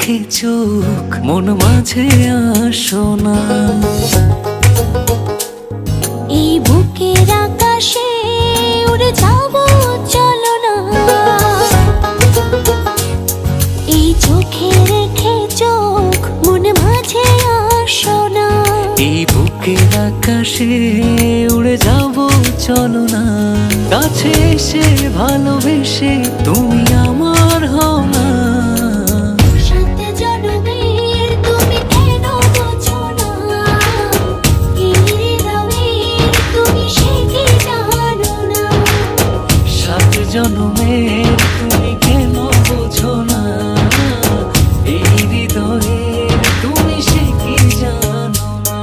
রেখে চোখ মন মাঝে আসো না। এই বুকের আকাশে উড়ে যাব চলো না। এই চোখে রেখে চোখ মন মাঝে আসো না। এই বুকের আকাশে উড়ে যাব চলো না। কাছে এসে ভালোবেসে তুমি আমার হও না। সাত জনমের তুমি কেন বোঝো না? এই হৃদয়ের তুমি সে কি জানো না? সাত জনমের তুমি কেন বোঝো না? এই হৃদয়ের তুমি সে কি জানো না?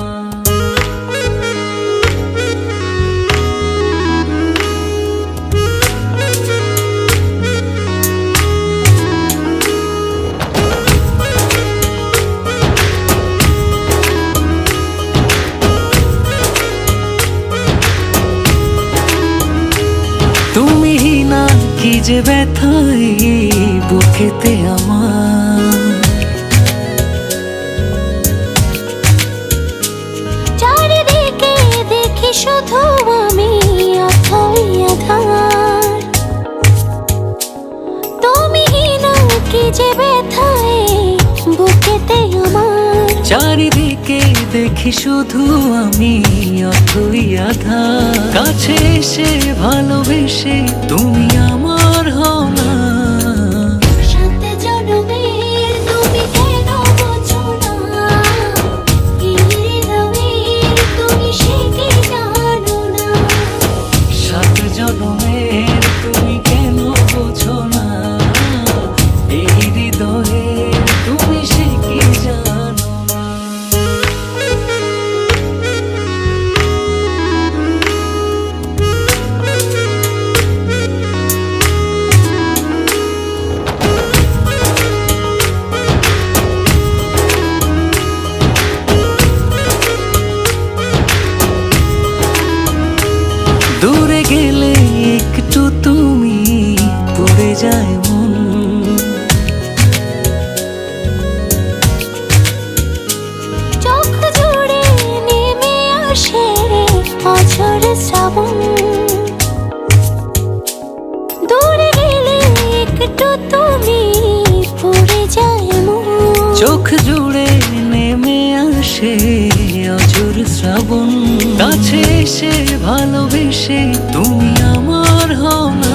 তুমি না কি যে ব্যথাই বুকেতে আমার। চারিদিকে দেখি শুধু আমি অথই আধার। তুমি না কি যে ব্যথায় বুকেতে আমার। চারিদিকে দেখি শুধু আমি অথই আধার। কাছে এসে ভালোবেসে তুমি আমার হও না। সাত জনমের তুমি কেন বোঝো না? এই হৃদয়ের তুমি সে কি জানো না? সাত জনমের তুমি কেন বোঝো না? এই হৃদয়ের তুমি সে কি জানো না? দূরে গেলে একটু তুমি পড়ে যায় মন। চোখ জুড়ে নেমে আসে অঝোর শ্রাবণ। দূরে গেলে একটু তুমি পড়ে যায় মন। চোখ জুড়ে নেমে আসে অঝোর শ্রাবণ। কাছে এসে ভালোবেসে তুমি আমার হও না।